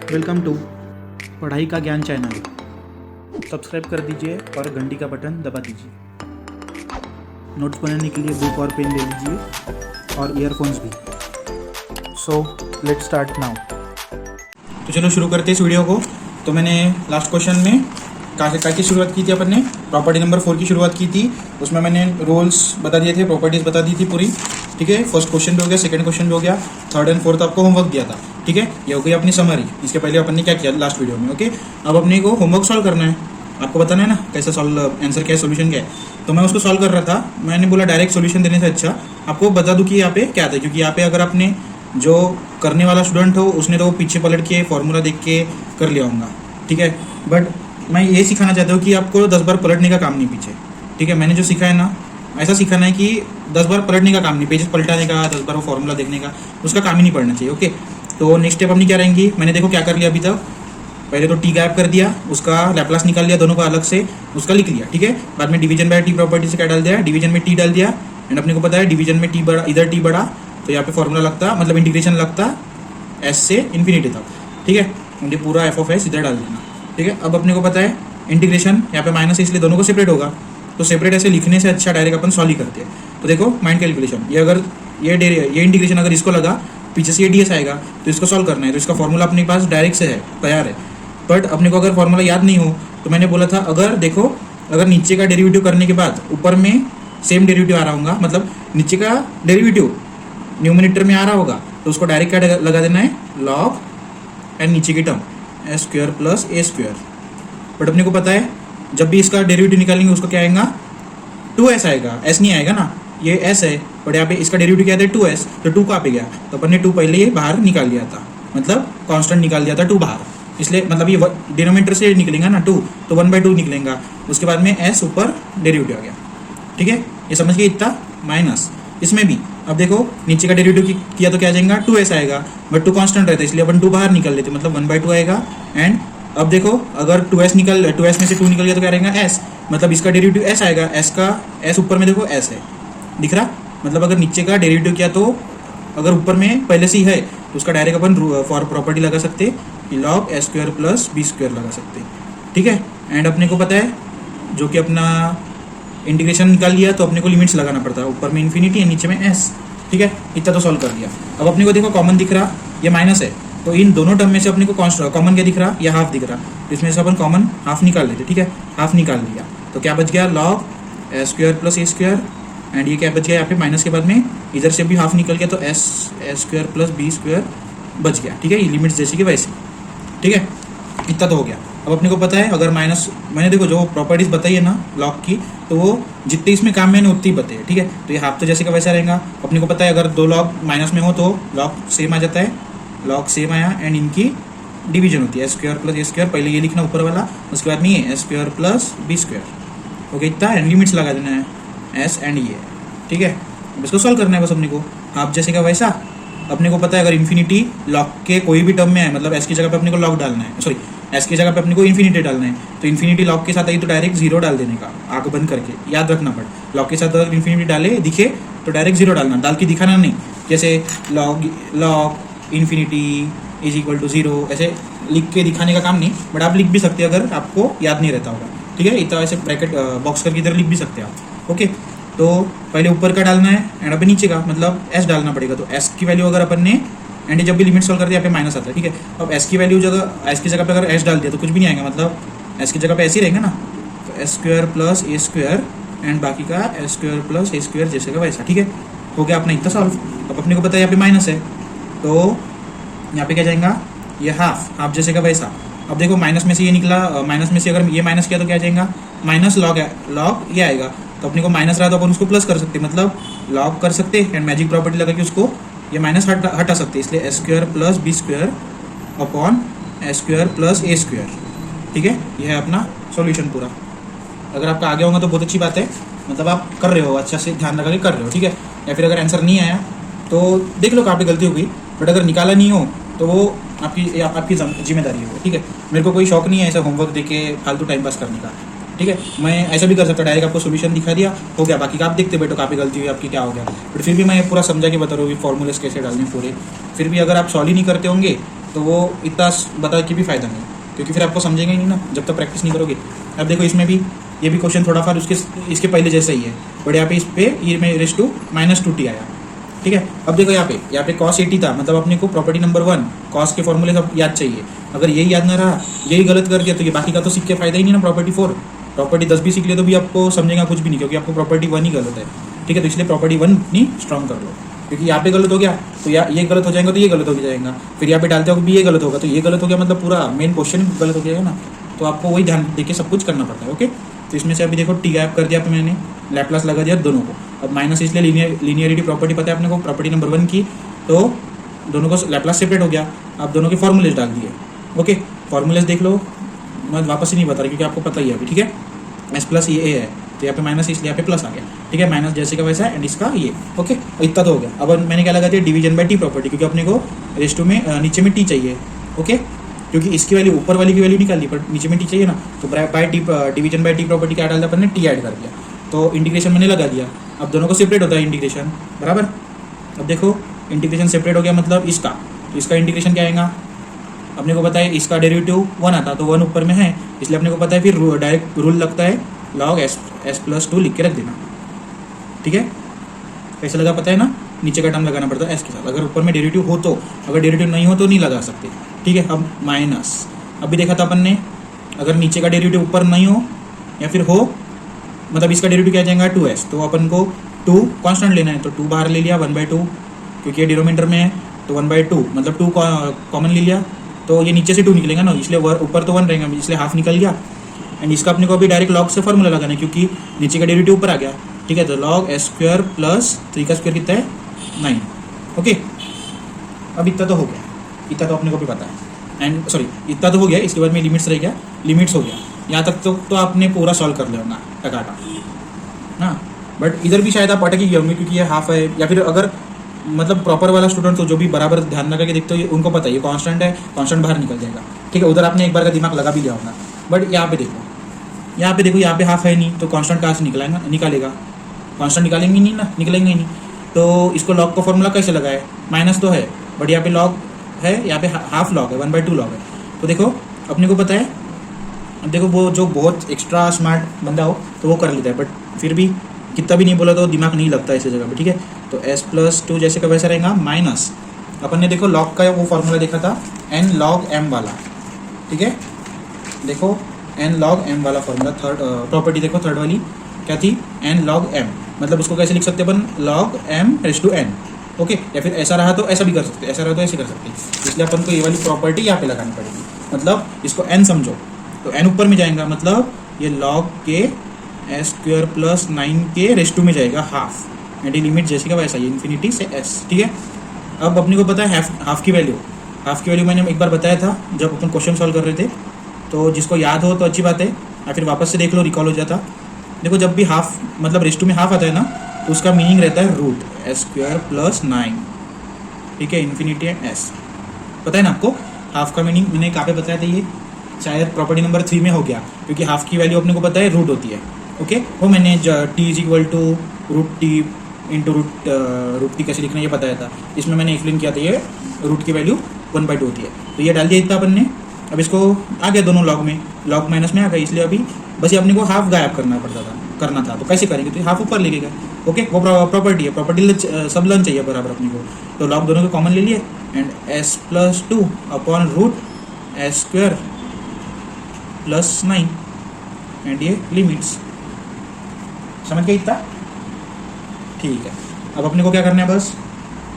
Welcome to पढ़ाई का ज्ञान चैनल। सब्सक्राइब कर दीजिए और घंटी का बटन दबा दीजिए। नोट्स बनाने के लिए बुक और पेन ले लीजिए और ईयरफोन्स भी। So let's start now. तो चलो शुरू करते हैं इस वीडियो को। तो मैंने लास्ट क्वेश्चन में क्या की शुरुआत की थी, अपन ने प्रॉपर्टी नंबर 4 की शुरुआत की थी। उसमें मैंने रोल्स बता दिए थे, प्रॉपर्टीज बता दी थी पूरी। ठीक है, फर्स्ट क्वेश्चन भी हो गया, सेकंड क्वेश्चन भी हो गया, थर्ड एंड फोर्थ आपको होमवर्क दिया था। ठीक है, ये हो गई अपनी समरी। इसके पहले अपन ने क्या किया लास्ट वीडियो में। ओके, अब अपने को होमवर्क सॉल्व करना है। आपको बताना है ना कैसे सॉल्व, आंसर क्या है, सोल्यूशन क्या है। तो मैं उसको सॉल्व कर रहा था। मैंने बोला डायरेक्ट सोल्यूशन देने से अच्छा आपको बता दूं कि यहाँ पे क्या था, क्योंकि यहाँ पे अगर आपने जो करने वाला स्टूडेंट हो उसने तो वो पीछे पलट के फॉर्मूला देख के कर लिया होगा। ठीक है, बट मैं ये सिखाना चाहता हूँ कि आपको 10 बार पलटने का काम नहीं पीछे। ठीक है, मैंने जो सीखा है ना ऐसा सिखाना है कि 10 बार पलटने का काम नहीं, पेजेस पलटाने का, 10 बार वो फॉर्मूला देखने का, उसका काम ही नहीं पड़ना चाहिए। ओके, तो नेक्स्ट स्टेप अपनी क्या रहेंगी। मैंने देखो क्या कर लिया अभी तक। पहले तो टी गायब कर दिया, उसका लैपलास निकाल लिया, दोनों को अलग से उसका लिख लिया। ठीक है, बाद में डिवीजन बाय टी प्रॉपर्टी से क्या डाल दिया, डिवीजन में टी डाल दिया। एंड अपने को पता है डिवीजन में टी बड़ा, इधर टी बड़ा, तो यहाँ पे फॉर्मूला लगता, मतलब इंटीग्रेशन लगता एस से इन्फिनिटी तक। ठीक है, मुझे पूरा एफ ऑफ एस इधर डाल देना। ठीक है, अब अपने को पता है इंटीग्रेशन यहाँ पे माइनस है, इसलिए दोनों को सेपरेट होगा। तो सेपरेट ऐसे लिखने से अच्छा डायरेक्ट अपन सॉल्व ही करते हैं। तो देखो माइंड कैलकुलेशन, ये अगर ये इंटीग्रेशन अगर इसको लगा, पीछे से ये डी एस आएगा, तो इसको सॉल्व करना है। तो इसका फॉर्मूला अपने पास डायरेक्ट से है, तैयार है। बट अपने को अगर फॉर्मूला याद नहीं हो तो मैंने बोला था अगर देखो, अगर नीचे का डेरिवेटिव करने के बाद ऊपर में सेम डेरिवेटिव आ रहा होगा, मतलब नीचे का डेरिवेटिव न्यूमरेटर में आ रहा होगा, तो उसको डायरेक्ट क्या लगा देना है, लॉग एंड नीचे की term S square plus A square. But अपने को पता है जब भी इसका डेरिवेटिव निकालेंगे उसको क्या आएगा, 2s आएगा, s नहीं आएगा ना, ये s है। बट यहाँ पे इसका डेरिवेटिव क्या था, 2s, तो 2 कहाँ पे गया, तो अपन ने 2 पहले ही बाहर निकाल लिया था, मतलब कांस्टेंट निकाल दिया था 2 बाहर, इसलिए मतलब ये डिनोमिनेटर से निकलेगा ना 2, तो 1/2 निकलेगा। उसके बाद में s ऊपर डेरिवेटिव आ गया। ठीक है, ये समझ गए इतना। माइनस इसमें भी अब देखो नीचे का डेरिवेटिव किया तो क्या आ जाएगा, 2s आएगा, बट 2 कांस्टेंट रहता है इसलिए अपन 2 बाहर निकाल लेते, मतलब 1/2 आएगा। एंड अब देखो अगर 2s में से 2 निकल गया तो क्या रहेगा, s, मतलब इसका डेरिवेटिव s आएगा, s का s ऊपर में देखो s है, दिख रहा। मतलब अगर नीचे का डेरिवेटिव किया तो अगर ऊपर में पहले से ही है तो उसका डायरेक्ट अपन फॉर प्रॉपर्टी लगा सकते, log s square plus B square लगा सकते। ठीक है, एंड अपने को पता है जो कि अपना इंटीग्रेशन निकाल लिया तो अपने को लिमिट्स लगाना पड़ता है, ऊपर में इन्फिनिटी है, नीचे में s। ठीक है, इतना तो सॉल्व कर दिया। अब अपने को देखो कॉमन दिख रहा, ये माइनस है, तो इन दोनों टर्म में से अपने को कॉमन क्या दिख रहा, ये हाफ दिख रहा, तो इसमें से अपन कॉमन हाफ निकाल लेते। ठीक है, हाफ निकाल लिया तो क्या बच गया, log s square plus A square. And ये क्या बच गया यहाँ पे माइनस के बाद में इधर से भी हाफ निकल गया, तो s square plus B square बच गया। ठीक है, ये लिमिट्स जैसी कि वैसे। ठीक है, इतना तो हो गया। अब अपने को पता है अगर माइनस, मैंने देखो जो प्रॉपर्टीज बताई है ना लॉग की, तो वो जितने इसमें काम मैंने उतनी बताई है। ठीक है, तो ये हाफ तो जैसे का वैसा रहेगा। अपने को पता है अगर 2 लॉग माइनस में हो तो लॉग सेम आ जाता है, लॉग सेम आया एंड इनकी डिवीजन होती है, एस स्क्वायर प्लस ए स्क्वायर, पहले ये लिखना ऊपर वाला, उसके बाद में ये s square plus B square. Okay, इतना एंड लिमिट्स लगा देना है एस एंड ये। ठीक है, अब इसको सॉल्व करना है बस अपने को, हाफ जैसे का वैसा। अपने को पता है अगर इन्फिनिटी लॉग के कोई भी टर्म में है, मतलब एस की जगह पे अपने को लॉग डालना है, सॉरी एस की जगह पे अपने को इन्फिनिटी डालना है, तो इन्फिनिटी लॉग के साथ आई तो डायरेक्ट 0 डाल देने का, आंख बंद करके, याद रखना पड़। लॉग के साथ अगर इन्फिनिटी डाले दिखे तो डायरेक्ट 0 डालना, डाल के दिखाना नहीं, जैसे log infinity is equal to 0 ऐसे लिख के दिखाने का काम नहीं। बट आप लिख भी सकते हैं अगर आपको याद नहीं रहता होगा। ठीक है, इतना ऐसे ब्रैकेट बॉक्स करके इधर लिख भी सकते हैं आप। ओके, तो पहले ऊपर का डालना है एंड अभी नीचे का, मतलब s डालना पड़ेगा। तो s की वैल्यू अगर अपन ने, एंड जब भी लिमिट सॉल्व करते हैं यहाँ पे माइनस आता है। ठीक है, अब s की वैल्यू s की जगह पे अगर s डाल दिया तो कुछ भी नहीं आएगा, मतलब s की जगह पे ऐसे ही रहेगा ना, तो s square plus A square and बाकी का एस स्क्वायर प्लस ए स्क्वायर जैसे का वैसा। ठीक है, हो गया अपना इतना सॉल्व। अब अपने को पता है यहाँ पे माइनस है, तो यहाँ पे क्या जाएगा, ये हाफ जैसे का वैसा। अब देखो माइनस में से ये निकला, माइनस में से अगर ये माइनस किया तो क्या जाएगा, माइनस लॉग ये आएगा। तो अपने को माइनस रहा तो अपन उसको प्लस कर सकते, मतलब लॉग कर सकते एंड मैजिक प्रॉपर्टी लगा के उसको ये माइनस हटा सकते, इसलिए S square plus B square upon S square plus ए स्क्वायर। ठीक है, यह है अपना सॉल्यूशन पूरा। अगर आपका आगे होगा तो बहुत अच्छी बात है, मतलब आप कर रहे हो, अच्छा से ध्यान रखा के कर रहे हो। ठीक है, या फिर अगर आंसर नहीं आया तो देख लो कहाँ पे गलती हो गई, बट अगर निकाला नहीं हो तो वो आपकी जिम्मेदारी है। ठीक है, मेरे को कोई शौक नहीं है ऐसा होमवर्क देके फालतू टाइम पास करने का। ठीक है, मैं ऐसा भी कर सकता, डायरेक्ट आपको सोल्यूशन दिखा दिया, हो गया, बाकी का आप देखते बैठो कहाँ पे गलती हुई आपकी, क्या हो गया। बट फिर भी मैं पूरा समझा के बता रहा हूँ फॉर्मूलेस कैसे डालने पूरे। फिर भी अगर आप सॉल्व ही नहीं करते होंगे तो वो इतना बता के भी फ़ायदा नहीं, क्योंकि फिर आपको समझेंगे ही नहीं ना जब तक प्रैक्टिस नहीं करोगे। अब देखो इसमें भी ये भी क्वेश्चन थोड़ा फार इसके पहले जैसा ही है, बट यहाँ पे इस पे ये में रेस टू -2t आया, ठीक है। अब देखो यहाँ पे cos 80 था, मतलब अपने को प्रॉपर्टी नंबर 1 cos के फॉर्मूले सब याद चाहिए। अगर यही याद ना रहा, यही गलत कर दिया, तो ये बाकी का तो सीख के फायदा ही नहीं ना। प्रॉपर्टी 4 प्रॉपर्टी 10 भी सीख लिया तो भी आपको समझेगा कुछ भी नहीं, क्योंकि आपको प्रॉपर्टी 1 ही गलत है, ठीक है। तो इसलिए प्रॉपर्टी 1 अपनी स्ट्रॉन्ग कर लो, क्योंकि यहाँ पे गलत हो गया तो ये गलत हो जाएगा, तो ये गलत हो जाएगा, फिर यहाँ पे डालते हो भी ये गलत होगा, तो ये गलत हो गया, मतलब पूरा मेन क्वेश्चन गलत हो जाएगा ना। तो आपको वही ध्यान देके सब कुछ करना पड़ता है, ओके। तो इसमें से अभी देखो टी गैप कर दिया पे मैंने, लैप्लास लगा दिया दोनों को। अब माइनस इसलिए लीनियरिटी प्रॉपर्टी पता है अपने को, प्रॉपर्टी नंबर 1 की, तो दोनों को लैप्लास सेपरेट हो गया। अब दोनों के फॉर्मूलेज डाल दिए, ओके। फॉर्मूलेज देख लो, मैं वापस ही नहीं बता रहा क्योंकि आपको पता ही है अभी, ठीक है। एस प्लस ये ए है, तो यहाँ पे माइनस इसलिए यहाँ पे प्लस आ गया, ठीक है। माइनस जैसे का वैसा है, एंड इसका ये, ओके। इतना तो हो गया। अब मैंने क्या लगा दिया, डिवीजन बाय टी प्रॉपर्टी, क्योंकि अपने को रेस टू में नीचे में टी चाहिए, ओके। क्योंकि इसकी वैल्यू ऊपर वाली की वैल्यू निकाल ली, बट नीचे में टी चाहिए ना, तो by t division by t property क्या डाल दिया अपन ने, टी ऐड कर दिया, तो इंटीग्रेशन मैंने लगा दिया। अब दोनों को सेपरेट होता है इंटीग्रेशन, बराबर। अब देखो इंटीग्रेशन सेपरेट हो गया, मतलब इसका, तो इसका इंटीग्रेशन क्या आएगा, अपने को पता है इसका डेरिवेटिव 1 आता, तो 1 ऊपर में है, इसलिए अपने को पता है फिर डायरेक्ट रूल लगता है log s प्लस 2 लिख के रख देना, ठीक है। कैसे लगा पता है ना, नीचे का टर्म लगाना पड़ता है s के साथ, अगर ऊपर में डेरिवेटिव हो तो, अगर डेरिवेटिव नहीं हो तो नहीं लगा सकते, ठीक है। अब माइनस, अभी देखा था अपन ने, अगर नीचे का डेरिवेटिव ऊपर नहीं हो या फिर हो, मतलब इसका डेरिवेटिव क्या जाएगा 2s, तो अपन को 2 कांस्टेंट लेना है, तो 2 बाहर ले लिया, 1/2, क्योंकि ये डिनोमिनेटर में है, तो 1/2 मतलब 2 कॉमन ले लिया, तो ये नीचे से 2 निकलेगा ना, इसलिए ऊपर तो 1 रहेगा, इसलिए हाफ निकल गया। एंड इसका अपने को अभी डायरेक्ट लॉग से फॉर्मूला लगाना है, क्योंकि नीचे का डेरिवेटिव ऊपर आ गया, ठीक है। तो log s² प्लस 3 का स्क्वायर कितना है 9, ओके। अब इतना तो हो गया, इतना तो अपने को भी पता है, एंड सॉरी इतना तो हो गया, इसके बाद में लिमिट्स रह गया, लिमिट्स हो गया, यहाँ तक तो आपने पूरा सॉल्व कर लिया होगा टकाटा, हाँ। बट इधर भी शायद आप अटक ही गए होंगे, क्योंकि ये हाफ है, या फिर अगर मतलब प्रॉपर वाला स्टूडेंट तो जो भी बराबर ध्यान लगा के देखते हो, उनको पता है ये कांस्टेंट है, कांस्टेंट बाहर निकल जाएगा, ठीक है। उधर आपने एक बार का दिमाग लगा भी लिया होगा, बट यहाँ पे देखो, यहाँ पे हाफ है नहीं, तो कांस्टेंट कहाँ से निकालेगा, कांस्टेंट निकालेंगे नहीं ना, निकलेंगे नहीं। तो इसको लॉग का फॉर्मूला कैसे लगाए, माइनस तो है, बट यहाँ पे लॉग है, यहाँ पे हाफ लॉग है, 1/2 लॉग है। तो देखो अपने को पता है, अब देखो वो जो बहुत एक्स्ट्रा स्मार्ट बंदा हो तो वो कर लेता है, बट फिर भी कितना भी नहीं बोला तो दिमाग नहीं लगता ऐसी जगह पे, ठीक है। तो s प्लस 2 जैसे का वैसा रहेगा, माइनस अपन ने देखो लॉग का वो फॉर्मूला देखा था n log m वाला, ठीक है। देखो n log m वाला फॉर्मूला, थर्ड प्रॉपर्टी देखो, थर्ड वाली क्या थी, n log m, मतलब उसको कैसे लिख सकते हैं अपन, log m raised to n, okay. या फिर ऐसा रहा तो ऐसा भी कर सकते, ऐसा रहा तो ऐसे कर सकते, इसलिए अपन को ये वाली प्रॉपर्टी यहाँ पे लगानी पड़ेगी, मतलब इसको n समझो, तो n ऊपर में जाएगा, मतलब ये log के s² प्लस 9 के रेज़ टू में जाएगा हाफ, एंड लिमिट जैसे का वैसा, ये इन्फिनिटी से s, ठीक है। अब अपने को पता है हाफ की वैल्यू मैंने एक बार बताया था जब अपन क्वेश्चन सॉल्व कर रहे थे, तो जिसको याद हो तो अच्छी बात है, या फिर वापस से देख लो, रिकॉल हो जाता। देखो जब भी हाफ मतलब रेज़ टू में हाफ आता है ना, तो उसका मीनिंग रहता है रूट s² प्लस 9, ठीक है, इन्फिनिटी एंड s, पता है ना आपको हाफ का मीनिंग, मैंने कहाँ पे बताया था, ये शायद प्रॉपर्टी नंबर 3 में हो गया, क्योंकि हाफ की वैल्यू अपने को पता है रूट होती है, ओके। वो मैंने t = √t into root t कैसे लिखना ये बताया था, इसमें मैंने एक्सप्लेन किया था, ये रूट की वैल्यू 1/2 होती है, तो ये डाल दिया इतना अपन ने। अब इसको आ गया दोनों लॉग में, लॉग माइनस में आ गया, इसलिए अभी बस ये अपने को हाफ गायब करना था, तो कैसे करेंगे, तो हाफ ऊपर लेके गए, ओके। वो प्रॉपर्टी है, प्रॉपर्टी सब लर्न चाहिए बराबर अपने को, तो लॉग दोनों को कॉमन ले लिए, and s plus 2 upon root s² plus 9, and ये लिमिट्स, समझ गए इतना, ठीक है। अब अपने को क्या करना है, बस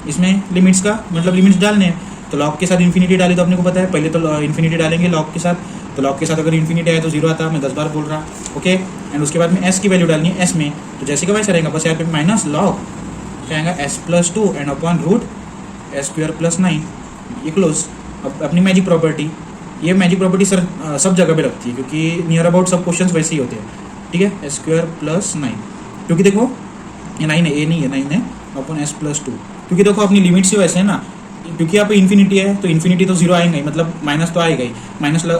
इसमें लिमिट्स का मतलब लिमिट्स डालने हैं, तो लॉग के साथ इन्फिनिटी डाले तो अपने को पता है, पहले तो इन्फिनिटी डालेंगे लॉग के साथ, तो लॉग के साथ अगर इन्फिनिटी आए तो 0 आता, मैं 10 बार बोल रहा, ओके। एंड उसके बाद में s की वैल्यू डालनी है s में, तो जैसे का वैसा रहेगा, बस यहाँ पे माइनस लॉग क्या आएगा s plus 2 and upon root s² plus 9, ये क्लोज। अब अपनी मैजिक प्रॉपर्टी, ये मैजिक प्रॉपर्टी सर सब जगह पे रखती है, क्योंकि नियर अबाउट सब क्वेश्चन वैसे ही होते हैं, ठीक है। s² प्लस 9, क्योंकि देखो ये 9 है, ये नहीं है, 9 है अपॉन s प्लस 2, क्योंकि देखो अपनी लिमिट्स ही वैसे है ना, क्योंकि यहाँ पे इन्फिनिटी है, तो इन्फिनिटी तो 0 आएगा ही, मतलब माइनस तो आएगा ही,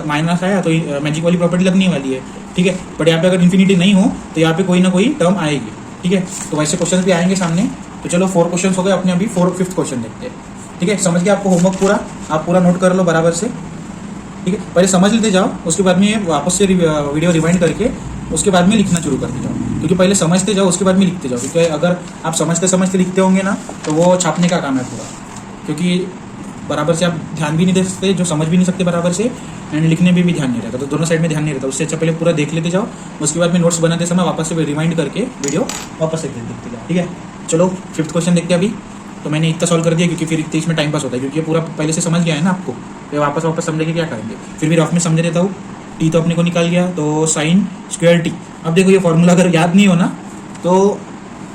माइनस आया तो मैजिक वाली प्रॉपर्टी लगने वाली है, ठीक है। बट यहाँ पे अगर इन्फिनिटी नहीं हो तो यहाँ पे कोई ना कोई टर्म आएगी, ठीक है। तो वैसे क्वेश्चन भी आएंगे सामने, तो चलो 4 क्वेश्चन हो गए अपने, अभी 5th क्वेश्चन देखते हैं। ठीक है, समझ गया आपको होमवर्क पूरा, आप पूरा नोट कर लो बराबर से। ठीक है, पहले समझ लेते जाओ, उसके बाद में वापस से वीडियो रिवाइंड करके उसके बाद में लिखना शुरू करते जाओ, क्योंकि पहले समझते जाओ उसके बाद में लिखते जाओ, क्योंकि अगर आप समझते समझते लिखते होंगे ना तो वो छापने का काम है पूरा, क्योंकि बराबर से आप ध्यान भी नहीं दे सकते, जो समझ भी नहीं सकते बराबर से, एंड लिखने में भी ध्यान नहीं रहता, तो दोनों साइड में ध्यान नहीं रहता। उससे अच्छा पहले पूरा देख लेते जाओ, उसके बाद में नोट्स बनाते समय वापस से रिवाइंड करके वीडियो वापस से देखते जाओ। ठीक है, चलो 5th क्वेश्चन देखते हैं अभी। तो मैंने इतना सॉल्व कर दिया क्योंकि फिर इसमें टाइम पास होता है, क्योंकि ये पूरा पहले से समझ गया है ना आपको, ये वापस समझेंगे क्या करेंगे, फिर भी रफ में समझ देता हूँ। टी तो अपने को निकाल गया, तो साइन स्क्वायर टी। अब देखो ये फॉर्मूला अगर याद नहीं हो ना तो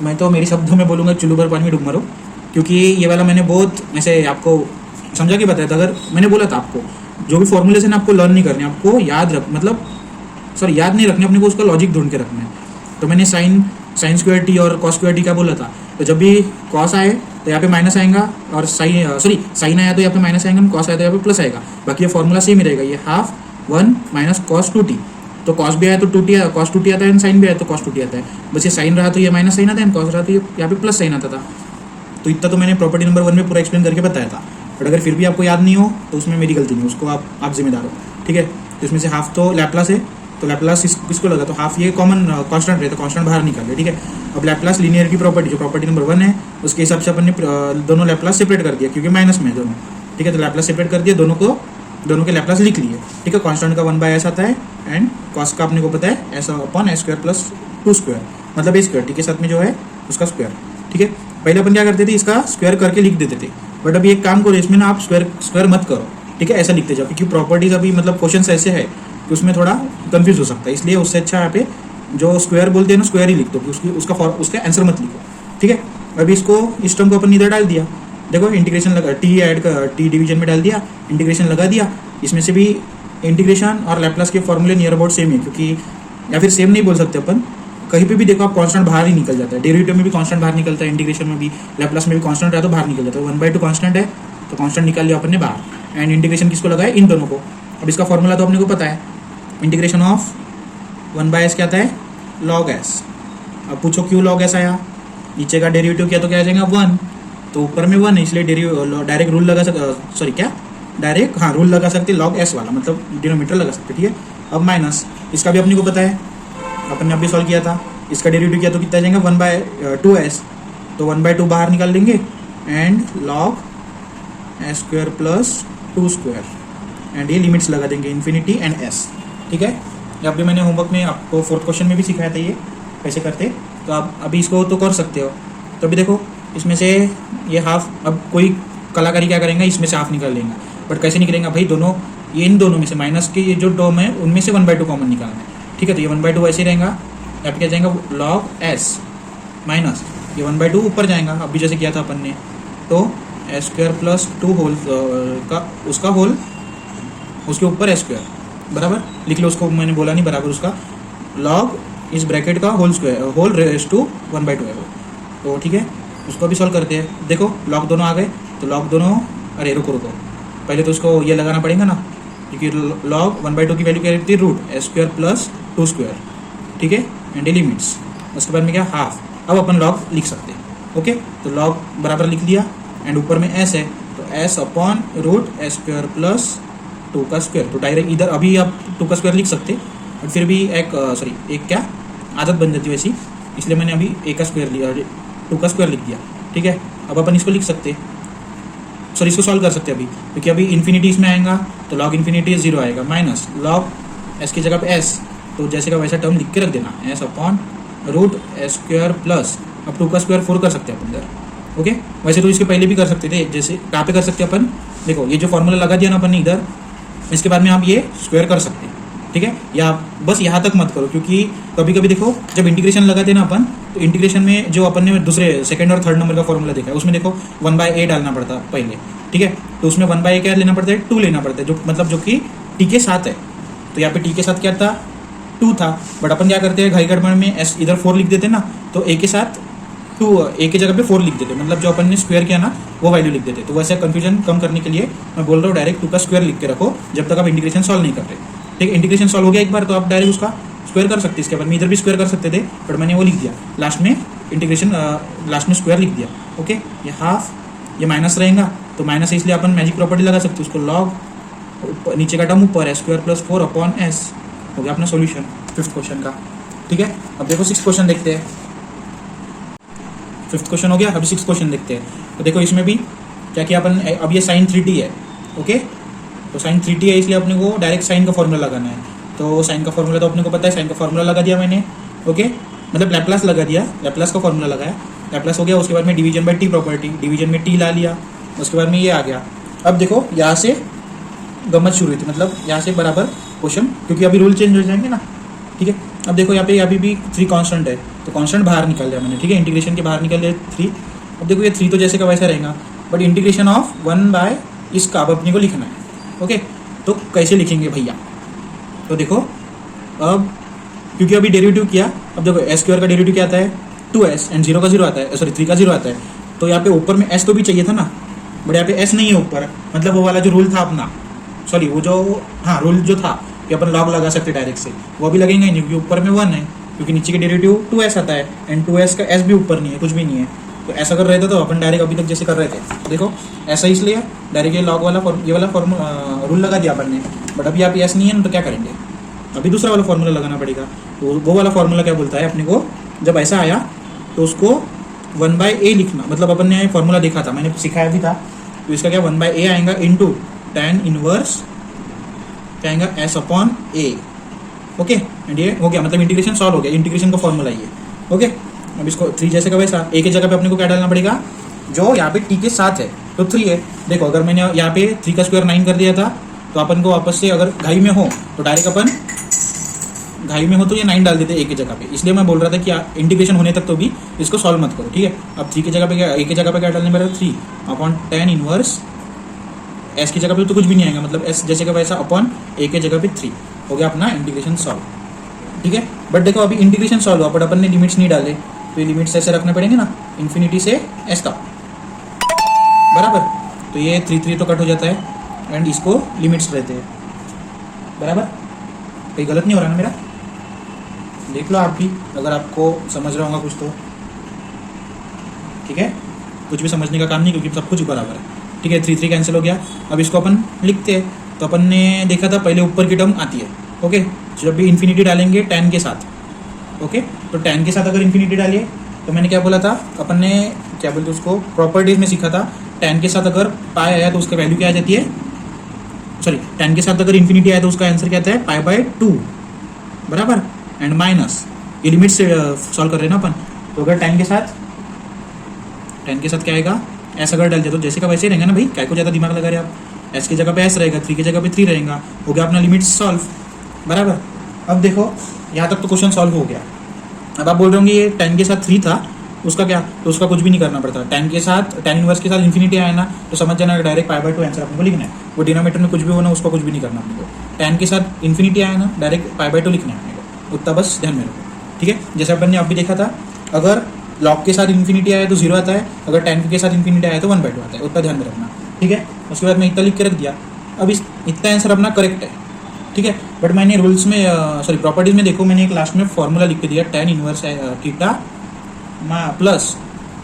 मैं तो मेरे शब्दों में बोलूँगा चुल्लू पर पानी में डूब मरो, क्योंकि ये वाला मैंने बहुत ऐसे आपको समझा के बताया था। अगर मैंने बोला था आपको जो भी फॉर्मूलेशन आपको लर्न नहीं करने, आपको याद रख मतलब सॉरी याद नहीं रखने, अपने को उसका लॉजिक ढूंढ के रखना है। तो मैंने साइन स्क्वायर टी और कॉस स्क्वायर टी का बोला था, तो जब भी कॉस आए तो यहाँ पे माइनस आएगा, और साइन आया तो यहाँ पे माइनस आएगा, कॉस आया तो यहाँ पे प्लस आएगा। बाकी ये फॉर्मूला सेम ही रहेगा, ये हाफ 1 माइनस कॉस 2t। तो कॉस भी आया तो 2t कॉस 2t आता है, साइन भी आया तो कॉस 2t आता है। बस ये साइन रहा तो ये माइनस साइन आता है, कॉस रहा तो ये यहाँ पे प्लस साइन आता था। तो इतना तो मैंने प्रॉपर्टी नंबर 1 में पूरा एक्सप्लेन करके बताया था, बट अगर फिर भी आपको याद नहीं हो तो उसमें मेरी गलती नहीं, उसको आप जिम्मेदार हो। ठीक है, तो इसमें से हाफ तो लैपलास है, तो लैपलास किसको लगा, तो हाफ ये कॉमन कांस्टेंट रहे, तो कांस्टेंट बाहर निकाल लिया। ठीक है, अब लैपलास लीनियर की प्रॉपर्टी जो प्रॉपर्टी नंबर 1 है उसके हिसाब से अपन ने दोनों लैपलास सेपरेट कर दिया, क्योंकि माइनस में है दोनों। ठीक है, तो लैपलास सेपरेट कर दिया, दोनों के लैपलास लिख लिए। ठीक है, कांस्टेंट का 1/s आता है, एंड कॉस का अपने को पता है s upon s square plus 2 square, मतलब a स्क्वायर टी के साथ में जो है उसका स्क्वायर। ठीक है, पहले अपन क्या करते थे, इसका स्क्वायर करके लिख देते थे, बट अभी एक काम करो, इसमें ना आप स्क्वायर मत करो। ठीक है, ऐसा लिखते जाओ, क्योंकि प्रॉपर्टीज अभी मतलब क्वेश्चन ऐसे है कि उसमें थोड़ा कंफ्यूज हो सकता है, इसलिए उससे अच्छा यहाँ पे जो स्क्वायर बोलते हैं ना स्क्वायर ही लिख दो, उसका आंसर मत लिखो। ठीक है, अभी इसको इस टर्म को अपन इधर डाल दिया, देखो इंटीग्रेशन लगा, टी डिवीजन में डाल दिया, इंटीग्रेशन लगा दिया। इसमें से भी इंटीग्रेशन और लैपलास के फॉर्मूले नियर अबाउट सेम है, क्योंकि या फिर सेम नहीं बोल सकते अपन, कहीं पे भी देखो आप कांस्टेंट बाहर ही निकल जाता है, डेरिवेटिव में भी कांस्टेंट बाहर निकलता है, इंटीग्रेशन में भी, लैपलास में भी कांस्टेंट रहा तो बाहर निकल जाता है। 1/2 कांस्टेंट है तो कांस्टेंट निकाल लिया अपन ने बाहर, एंड इंटीग्रेशन किसको लगा है, इन दोनों को। अब इसका फॉर्मूला तो अपने को पता है, इंटीग्रेशन ऑफ 1/s क्या आता है, log s। अब पूछो क्यों log s आया, नीचे का डेरिवेटिव किया तो क्या आ जाएगा 1, तो ऊपर में 1 है, इसलिए डायरेक्ट रूल लगा सकते, रूल लगा सकते log s वाला, मतलब डिनोमीटर लगा सकते। ठीक है, अब माइनस, इसका भी अपने को पता है, अपन ने अभी सॉल्व किया था, इसका डेरिवेटिव किया तो कितना आ जाएगा 1/2s, तो 1/2 बाहर निकाल देंगे, and log s square plus 2 square, and ये लिमिट्स लगा देंगे इन्फिनिटी एंड s। ठीक है, ये अभी मैंने होमवर्क में आपको 4th क्वेश्चन में भी सिखाया था ये कैसे करते, तो आप अभी इसको तो कर सकते हो। तो अभी देखो इसमें से ये हाफ, अब कोई कलाकारी क्या करेंगे, इसमें से हाफ निकाल लेंगे, बट कैसे निकलेंगे भाई, इन दोनों में से माइनस के ये जो टर्म है उनमें से 1/2 कॉमन निकालना है। ठीक है, तो ये 1/2 ऐसे ही रहेगा, यहाँ पे क्या जाएगा log s माइनस ये 1/2 ऊपर जाएगा, अभी जैसे किया था अपन ने, तो s स्क्वायर प्लस 2 होल का उसका होल उसके ऊपर s स्क्वायर बराबर लिख लो, उसको मैंने बोला नहीं बराबर, उसका log इस ब्रैकेट का whole square whole raise to 1/2 है वो। तो ठीक है, उसको भी सॉल्व करते हैं। देखो log दोनों आ गए, तो log दोनों, अरे रुको पहले तो उसको ये लगाना पड़ेगा ना, क्योंकि log 1/2 की वैल्यू क्या रहती है, root s square plus 2 square. ठीक है, एंड लिमिट्स, उसके बाद में क्या हाफ। अब अपन log लिख सकते हैं। ओके, तो log बराबर लिख दिया, एंड ऊपर में s है तो s upon root s square plus 2 का स्क्वायर। तो डायरेक्ट इधर अभी आप 2 का स्क्वायर लिख सकते, बट फिर भी एक क्या आदत बन जाती है वैसी, इसलिए मैंने अभी 1 का स्क्वायर लिया, 2 का स्क्वायर लिख दिया। ठीक है, अब अपन इसको लिख सकते, इसको सॉल्व कर सकते हैं अभी, क्योंकि अभी इन्फिनिटी इसमें आएगा तो log इन्फिनिटी 0 आएगा, माइनस log s की जगह पे s, तो जैसे का वैसा टर्म लिख के रख देना, s upon root s square plus, अब 2 का स्क्वायर 4 कर सकते हैं अपन इधर। ओके, वैसे तो इसके पहले भी कर सकते थे, जैसे कहाँ पे कर सकते हैं अपन, देखो ये जो फॉर्मूला लगा दिया ना अपन ने इधर, इसके बाद में आप ये स्क्वायर कर सकते हैं। ठीक है, या बस यहाँ तक मत करो, क्योंकि कभी कभी देखो जब इंटीग्रेशन लगाते हैं ना अपन, तो इंटीग्रेशन में जो अपन ने दूसरे सेकंड और थर्ड नंबर का फॉर्मूला देखा है, उसमें देखो 1/a डालना पड़ता पहले। ठीक है, तो उसमें 1/a क्या लेना पड़ता है, 2 लेना पड़ता है, जो मतलब जो कि t के साथ है। तो यहाँ पे t के साथ क्या था, 2 था, बट अपन क्या करते हैं घाई गड़बड़ में s इधर 4 लिख देते ना, तो a के साथ 2, a की जगह पे 4 लिख देते, मतलब जो अपन ने स्क्वायर किया ना वो वैल्यू लिख देते। तो वैसे कन्फ्यूजन कम करने के लिए मैं बोल रहा हूँ डायरेक्ट 2 का स्क्वायर लिख के रखो जब तक आप इंटीग्रेशन सॉल्व नहीं करते। ठीक है, इंटीग्रेशन सॉल्व हो गया एक बार तो आप डायरेक्ट उसका स्क्वायर कर सकते, इसके बाद में इधर भी स्क्वायर कर सकते थे, बट मैंने वो लिख दिया लास्ट में, इंटीग्रेशन लास्ट में स्क्वायर लिख दिया। ओके, ये हाफ ये माइनस रहेगा, तो माइनस है इसलिए अपन मैजिक प्रॉपर्टी लगा सकते हैं, उसको लॉग नीचे का टर्म ऊपर है स्क्वायर प्लस 4 अपॉन एस, हो गया अपना सॉल्यूशन 5th क्वेश्चन का। ठीक है, अब देखो 6th क्वेश्चन देखते हैं। 5th क्वेश्चन हो गया, अभी 6th क्वेश्चन देखते हैं। तो देखो इसमें भी क्या किया अपन, अब ये साइन 3t है। ओके, तो साइन 3t है इसलिए अपने को डायरेक्ट साइन का फॉर्मूला लगाना है। तो साइन का फॉर्मूला तो अपने को पता है, साइन का फॉर्मूला लगा दिया मैंने। ओके, मतलब लैप्लास लगा दिया, लैप्लास का फॉर्मूला लगाया, लैप्लास हो गया। उसके बाद में division by T property, division में टी ला लिया, उसके बाद में ये आ गया। अब देखो यहाँ से गम्मत शुरू हुई थी, मतलब यहाँ से बराबर क्वेश्चन, क्योंकि अभी रूल चेंज हो जाएंगे ना। ठीक है, अब देखो यहाँ पे अभी भी 3 कांस्टेंट है, तो कांस्टेंट बाहर निकाल लिया मैंने। ठीक है, इंटीग्रेशन के बाहर निकाल लिया 3। अब देखो ये 3 तो जैसे का वैसा रहेगा, बट इंटीग्रेशन ऑफ 1 बाय इसका अब अपने को लिखना है। ओके, तो कैसे लिखेंगे भैया, तो देखो अब क्योंकि अभी डेरिवेटिव किया, अब देखो एस स्क्वायर का डेरिवेटिव क्या आता है 2s एंड 0 का 0 आता है, सॉरी 3 का 0 आता है। तो यहाँ पे ऊपर में s तो भी चाहिए था ना, बट यहाँ पे s नहीं है ऊपर, मतलब वो वाला जो रूल था अपना, सॉरी वो जो हाँ रूल जो था कि अपन लॉग लगा सकते डायरेक्ट से, वो भी लगेंगे नहीं क्योंकि ऊपर में 1 है, क्योंकि नीचे के डेरिवेटिव 2s आता है एंड 2s का s भी ऊपर नहीं है, कुछ भी नहीं है। तो ऐसा कर रहे थे तो अपन डायरेक्ट अभी तक जैसे कर रहे थे, देखो ऐसा इसलिए डायरेक्ट ये लॉग वाला ये वाला रूल लगा दिया अपन ने, बट अभी आप s नहीं है ना, तो क्या करेंगे, अभी दूसरा वाला फॉर्मूला लगाना पड़ेगा। तो वो वाला फॉर्मूला क्या बोलता है अपने को, जब ऐसा आया तो उसको 1/a लिखना, मतलब अपन ने फॉर्मूला देखा था, मैंने सिखाया भी था। तो इसका क्या 1/a आएगा इंटू tan इनवर्स क्या आएगा s upon a। Okay, and ये हो गया, मतलब इंटीग्रेशन सॉल्व हो गया, इंटीग्रेशन का फॉर्मूला ये। ओके, अब इसको 3 जैसे का वैसा a की जगह पे अपने को क्या डालना पड़ेगा, जो यहाँ पे t के साथ है तो 3 है। देखो अगर मैंने यहाँ पे 3 का स्क्वायर 9 कर दिया था, तो अपन को वापस से अगर घाई में हो तो डायरेक्ट अपन घाई में हो तो ये 9 डाल देते a की जगह पे, इसलिए मैं बोल रहा था कि इंटीग्रेशन होने तक तो भी इसको सॉल्व मत करो। ठीक है, अब 3 की जगह पे क्या, a की जगह पे क्या डालने पड़ेगा 3 अपॉन tan इनवर्स s की जगह पे तो कुछ भी नहीं आएगा, मतलब s जैसे का वैसा अपॉन a की जगह पे 3, हो गया अपना इंटीग्रेशन सॉल्व। ठीक है, बट देखो अभी इंटीग्रेशन सॉल्व हुआ, बट अपन ने लिमिट्स नहीं डाले, तो ये लिमिट्स ऐसे रखने पड़ेंगे ना, इन्फिनिटी से s तक बराबर। तो ये 3 तो कट हो जाता है एंड इसको लिमिट्स रहते हैं बराबर। कहीं गलत नहीं हो रहा ना मेरा, देख लो आप भी अगर आपको समझ रहा होगा कुछ तो। ठीक है, कुछ भी समझने का काम नहीं, क्योंकि सब कुछ बराबर है। ठीक है, 3 कैंसिल हो गया। अब इसको अपन लिखते हैं, तो अपन ने देखा था पहले ऊपर की टर्म आती है। ओके, जब भी इन्फिनिटी डालेंगे tan के साथ, ओके, तो tan के साथ अगर इन्फिनिटी डालिए, तो मैंने क्या बोला था, अपन ने क्या बोलते उसको प्रॉपर्टीज में सीखा था, tan के साथ अगर पाई आया तो उसका वैल्यू क्या आ जाती है, सॉरी tan के साथ अगर इन्फिनिटी आया तो उसका आंसर क्या आता है π/2 बराबर, एंड माइनस ये लिमिट से सॉल्व कर रहे हैं ना अपन। तो अगर tan के साथ क्या आएगा, s अगर डाल दिया तो जैसे का वैसे ही रहेगा ना भाई, क्या को ज़्यादा दिमाग लगा रहे आप, s की जगह पे s रहेगा, 3 की जगह पे 3 रहेगा, हो गया अपना लिमिट सॉल्व बराबर। अब देखो यहाँ तक तो क्वेश्चन सॉल्व हो गया। अब आप बोल रहे होंगे ये tan के साथ 3 था, उसका क्या, तो उसका कुछ भी नहीं करना पड़ता, tan के साथ tan इनवर्स के साथ इन्फिनिटी आया ना, तो समझ जाना डायरेक्ट π/2 आंसर आपको लिखना है। वो डिनोमिनेटर में कुछ भी होना उसका कुछ भी नहीं करना आपको, tan के साथ इन्फिनिटी आया ना डायरेक्ट π/2 लिखना है आपको, उतना बस ध्यान में रखो। ठीक है, जैसे अपन ने अभी देखा था, अगर लॉग के साथ इन्फिनिटी आया तो 0 आता है, अगर tan के साथ इन्फिनिटी आया तो 1/2 आता है, उतना ध्यान में रखना। ठीक है, उसके बाद मैं इतना लिख के रख दिया। अब इतना आंसर अपना करेक्ट है। ठीक है, बट मैंने रूल्स में सॉरी प्रॉपर्टीज में देखो, मैंने एक लास्ट में फॉर्मूला लिख के दिया, tan inverse theta plus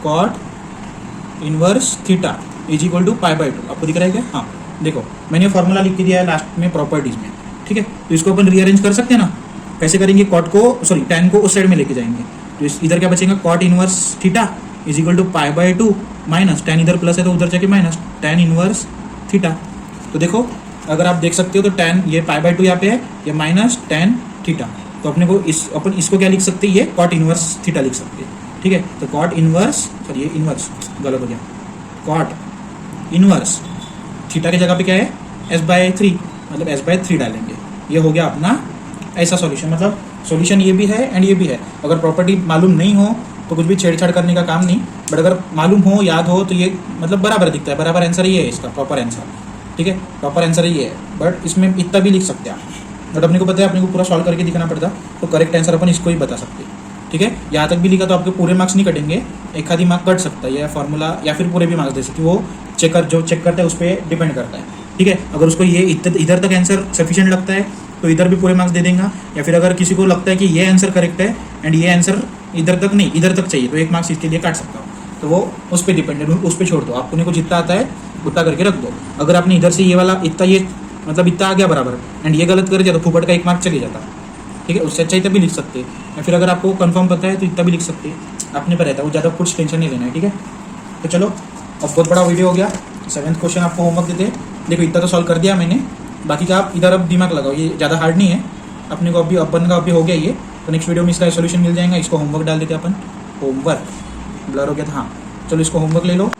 cot inverse theta is equal to π/2। आपको दिख रहा है क्या, हाँ देखो मैंने फॉर्मूला लिख के दिया है लास्ट में प्रॉपर्टीज में। ठीक है, तो इसको अपन रीअरेंज कर सकते हैं ना, कैसे करेंगे, कॉट को सॉरी tan को उस साइड में लेके जाएंगे, तो इधर क्या बचेगा, cot inverse theta is equal to π/2 minus tan इधर प्लस है तो उधर जाके माइनस tan इनवर्स थीटा। तो देखो अगर आप देख सकते हो तो tan ये π/2 यहाँ पे है, ये माइनस tan थीटा, तो अपने को अपन इसको क्या लिख सकते हैं, ये कॉट इनवर्स थीटा लिख सकते हैं। ठीक है, तो कॉट इनवर्स सॉरी ये इनवर्स गलत हो गया, कॉट इनवर्स थीटा की जगह पे क्या है s/3, मतलब s/3 डालेंगे, ये हो गया अपना ऐसा सॉल्यूशन। मतलब सॉल्यूशन ये भी है एंड ये भी है। अगर प्रॉपर्टी मालूम नहीं हो तो कुछ भी छेड़छाड़ करने का काम नहीं, बट अगर मालूम हो याद हो तो ये मतलब बराबर दिखता है, बराबर आंसर ये है इसका प्रॉपर आंसर। ठीक है, प्रॉपर आंसर ये है, बट इसमें इतना भी लिख सकते हैं आप, बट अपने को पता है अपने को पूरा सॉल्व करके दिखाना पड़ता, तो करेक्ट आंसर अपन इसको ही बता सकते हैं। ठीक है, यहाँ तक भी लिखा तो आपके पूरे मार्क्स नहीं कटेंगे, एक आधी मार्क कट सकता है, यह फॉर्मूला या फिर पूरे भी मार्क्स दे सकते, वो जो चेक करता है उस पर डिपेंड करता है। ठीक है, अगर उसको ये इधर तक आंसर सफिशिएंट लगता है तो इधर भी पूरे मार्क्स दे देगा, या फिर अगर किसी को लगता है कि ये आंसर करेक्ट है एंड ये आंसर इधर तक नहीं इधर तक चाहिए तो 1 मार्क्स इसके लिए काट सकता हूँ, तो वो उस पर डिपेंडेंट, उस पर छोड़ दो, आपको को जितना आता है उतना करके रख दो। अगर आपने इधर से ये वाला इतना ये मतलब इतना आ गया बराबर एंड ये गलत कर दिया तो फुकट का 1 मार्क चले जाता। ठीक है, उससे अच्छा इतना भी लिख सकते हैं, या फिर अगर आपको कंफर्म पता है तो इतना भी लिख सकते हैं, अपने पर रहता है, वो ज़्यादा कुछ टेंशन नहीं लेना है। ठीक है, तो चलो अब बहुत बड़ा वीडियो हो गया। 7th क्वेश्चन आपको होमवर्क देते हैं, देखो इतना तो सॉल्व कर दिया मैंने, बाकी का आप इधर अब दिमाग लगाओ, ये ज़्यादा हार्ड नहीं है, अपने को अभी अपन का अभी हो गया ये, तो नेक्स्ट वीडियो में इसका सोल्यूशन मिल जाएगा। इसको होमवर्क डाल देते हैं अपन, होमवर्क ब्लर हो गया था, हाँ चलो इसको होमवर्क ले लो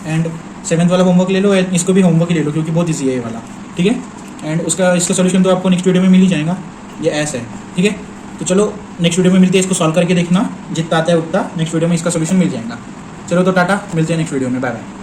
एंड 7th वाला होमवर्क ले लो एंड इसको भी होमवर्क ही ले लो क्योंकि बहुत ईजी है ये वाला। ठीक है, एंड उसका इसका सोल्यूशन तो आपको नेक्स्ट वीडियो में मिल ही जाएगा, ये ऐसा है। ठीक है, तो चलो नेक्स्ट वीडियो में मिलते हैं, इसको सॉल्व करके देखना, जितना आता है उतना नेक्स्ट वीडियो में इसका सोल्यूशन मिल जाएगा। चलो तो टाटा, मिलते हैं नेक्स्ट वीडियो में, बाय बाय।